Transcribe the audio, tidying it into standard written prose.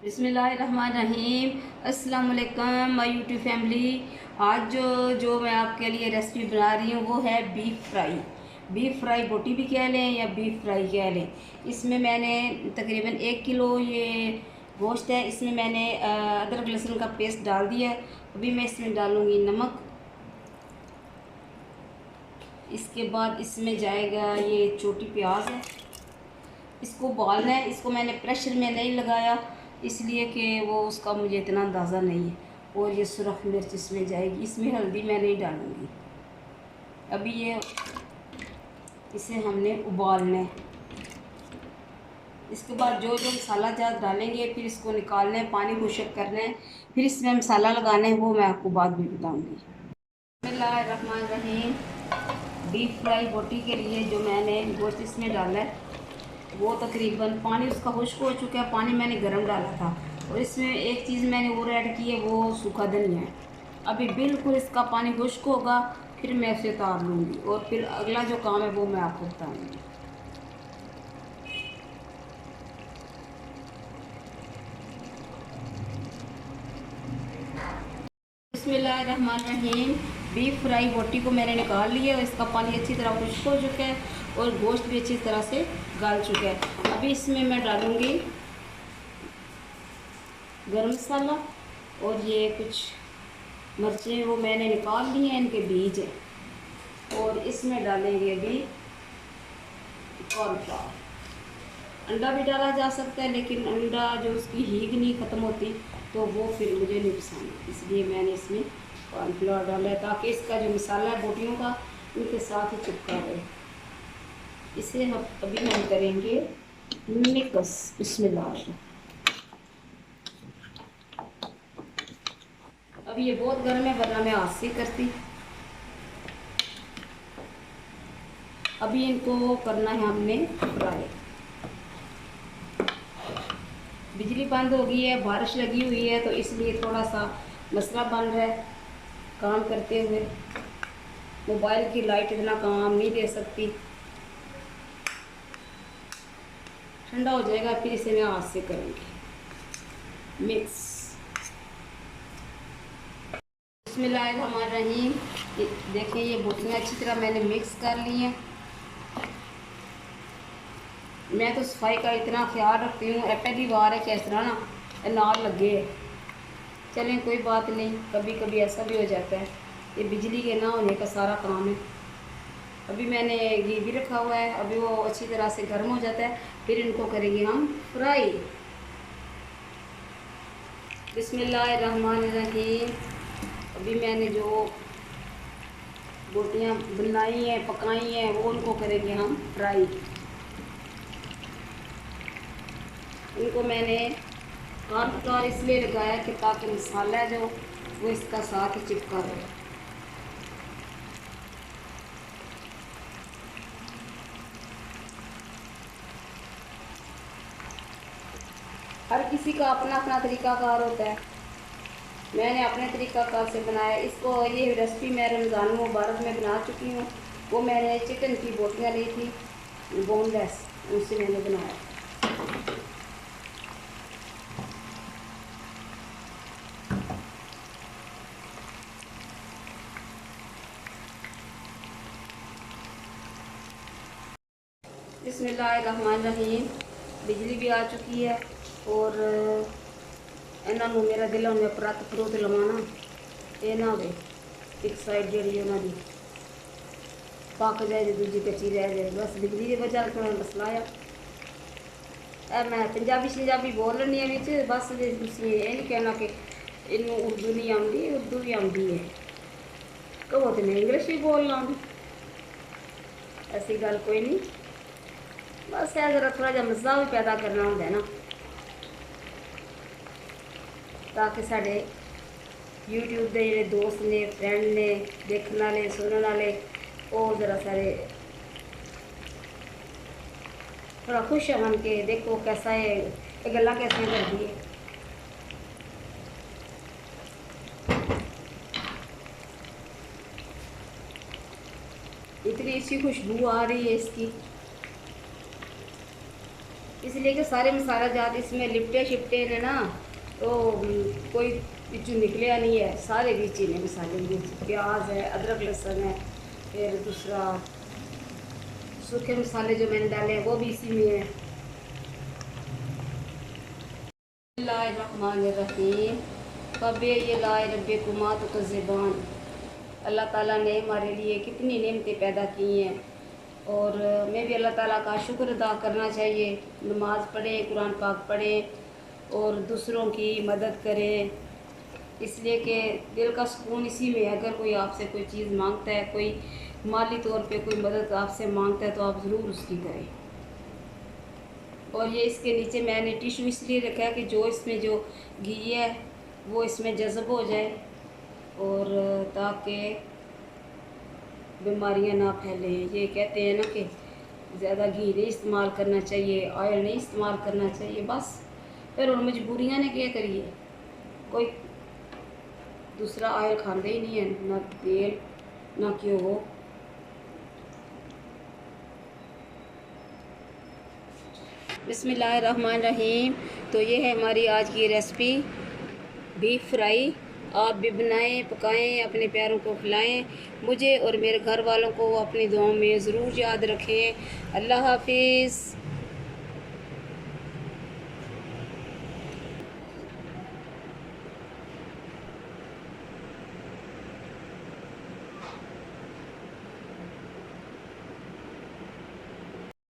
बिस्मिल्लाहिर्रहमानिर्रहीम। अस्सलाम वालेकुम माय यूट्यूब फैमिली। आज जो मैं आपके लिए रेसिपी बना रही हूँ वो है बीफ फ्राई। बीफ फ्राई बोटी भी कह लें या बीफ फ्राई कह लें। इसमें मैंने तकरीबन 1 किलो ये गोश्त है। इसमें मैंने अदरक लहसुन का पेस्ट डाल दिया है। अभी मैं इसमें डालूँगी नमक। इसके बाद इसमें जाएगा ये छोटी प्याज है, इसको उबालना है। इसको मैंने प्रेशर में नहीं लगाया इसलिए कि वो उसका मुझे इतना अंदाज़ा नहीं है। और ये सुरख मिर्च इसमें जाएगी। इसमें हल्दी मैं नहीं डालूँगी। अभी ये इसे हमने उबालना है। इसके बाद जो जो मसाला जात डालेंगे फिर इसको निकालना है, पानी खुश्क करना है, फिर इसमें मसाला लगाना है, वो मैं आपको बाद में बताऊँगी। बिस्मिल्लाहिर्रहमानिर्रहीम। डीप फ्राई बोटी के लिए जो मैंने गोश्त इसमें डाला है वो तकरीबन पानी उसका खुश्क हो चुका है। पानी मैंने गर्म डाला था। और इसमें एक चीज़ मैंने और ऐड की है, वो सूखा धनिया है। अभी बिल्कुल इसका पानी खुश्क होगा फिर मैं उसे उतार लूँगी और फिर अगला जो काम है वो मैं आपको बताऊँगी। बिस्मिल्लाहिर्रहमानिर्रहीम। बीफ फ्राई बोटी को मैंने निकाल लिया और इसका पानी अच्छी तरह खुश्क हो चुका है और गोश्त भी अच्छी तरह से गल चुका है। अभी इसमें मैं डालूँगी गरम मसाला और ये कुछ मिर्चें वो मैंने निकाल ली हैं, इनके बीज हैं। और इसमें डालेंगे अभी कॉर्नफ्लावर। अंडा भी डाला जा सकता है लेकिन अंडा जो उसकी हीग नहीं ख़त्म होती तो वो फिर मुझे नहीं पसंद, इसलिए मैंने इसमें कॉर्नफ्लावर डाला है ताकि इसका जो मसाला है बोटियों का उनके साथ ही चिपका रहे। इसे हम अभी हम करेंगे मिक्स। बिस्मिल्लाह। अब ये बहुत गर्म है वरना मैं हाथ से करती। अभी इनको करना है हमने फ्राई। बिजली बंद हो गई है, बारिश लगी हुई है तो इसलिए थोड़ा सा मसला बन रहा है काम करते हुए। मोबाइल की लाइट इतना काम नहीं दे सकती। ठंडा हो जाएगा फिर इसे मैं हाथ से करूँगी मिक्स। बिस्मिल्लाहिर्रहमानिर्रहीम। देखिए ये बोटियाँ अच्छी तरह मैंने मिक्स कर ली हैं। मैं तो सफाई का इतना ख्याल रखती हूँ, पहली बार है कि इस तरह ना नाल लगे। चलें कोई बात नहीं, कभी कभी ऐसा भी हो जाता है। ये बिजली के ना होने का सारा काम है। अभी मैंने घी भी रखा हुआ है, अभी वो अच्छी तरह से गर्म हो जाता है फिर इनको करेंगे हम फ्राई। बिस्मिल्लाहिर्रहमानिर्रहीम। अभी मैंने जो बोटियाँ बनाई हैं पकाई हैं वो उनको करेंगे हम फ्राई। इनको मैंने कॉर्नफ्लावर इसलिए लगाया कि ताकि मसाला जो वो इसका साथ ही चिपका रहे। हर किसी का अपना अपना तरीक़ाकार होता है। मैंने अपने तरीक़ाकार से बनाया इसको। ये रेसिपी मैं रमज़ान मुबारक में बना चुकी हूँ। वो मैंने चिकन की बोटियाँ ली थी बोनलेस, उनसे मैंने बनाया। बिस्मिल्लाहिर्रहमानिर्रहीम। बिजली भी आ चुकी है और इन्होंने मेरा दिल उन्हें परत फरूत लवाना ये ना हो एक साइड जी उन्होंने पक जाए तो दूजी कच्ची रह जाए। बस बिजली की वजह थोड़ा मसला है। मैं पंजाबी शंजाबी बोल रही है बिच, बस तुम ये नहीं कहना कि इनू उर्दू नहीं आती, उर्दू भी आती है। कहो तो मैं इंग्लिश भी बोल लाँगी, ऐसी गल कोई नहीं। बस है जरा थोड़ा जहा मज़ा भी पैदा करना होंगे ना ताकि साढ़े यूट्यूब के जोड़े दोस्त ने फ्रेंड ने देखने वाले सुनने वाले वो ज़रा सारे थोड़ा खुश होन के देखो कैसा है ये गल्ला कैसे करती है। इतनी अच्छी खुशबू आ रही है इसकी। इसलिए कि सारे मसाला जात इसमें लिपटे शिपटे ने ना, तो कोई बिचू निकलिया नहीं है, सारे बीच ही ने मसाले बीच। प्याज है, अदरक लहसुन है, फिर दूसरा सूखे मसाले जो मैंने डाले हैं वो भी इसी में है। बिस्मिल्लाहिर्रहमानिर्रहीम। कबे ये लाए रब्बे कुमात तो ज़बान। अल्लाह ताला ने हमारे लिए कितनी नेमतें पैदा की हैं, और मैं भी अल्लाह ताला का शुक्र अदा करना चाहिए। नमाज़ पढ़ें, कुरान पाक पढ़ें और दूसरों की मदद करें, इसलिए कि दिल का सुकून इसी में है। अगर कोई आपसे कोई चीज़ मांगता है, कोई माली तौर पे कोई मदद आपसे मांगता है, तो आप ज़रूर उसकी करें। और ये इसके नीचे मैंने टिश्यू इसलिए रखा है कि जो इसमें जो घी है वो इसमें जज़ब हो जाए, और ताकि बीमारियां ना फैलें। ये कहते हैं ना कि ज़्यादा घी नहीं इस्तेमाल करना चाहिए, ऑयल नहीं इस्तेमाल करना चाहिए। बस फिर उन मजबूरियां ने क्या करिए, कोई दूसरा ऑयल खाते ही नहीं है, ना तेल ना घ्यो। बिस्मिल्लाहिर्रहमानिर्रहीम। तो ये है हमारी आज की रेसिपी, बीफ फ्राई। आप भी बनाएं, पकाएं, अपने प्यारों को खिलाएं। मुझे और मेरे घर वालों को अपनी दुआओं में ज़रूर याद रखें। अल्लाह हाफिज़।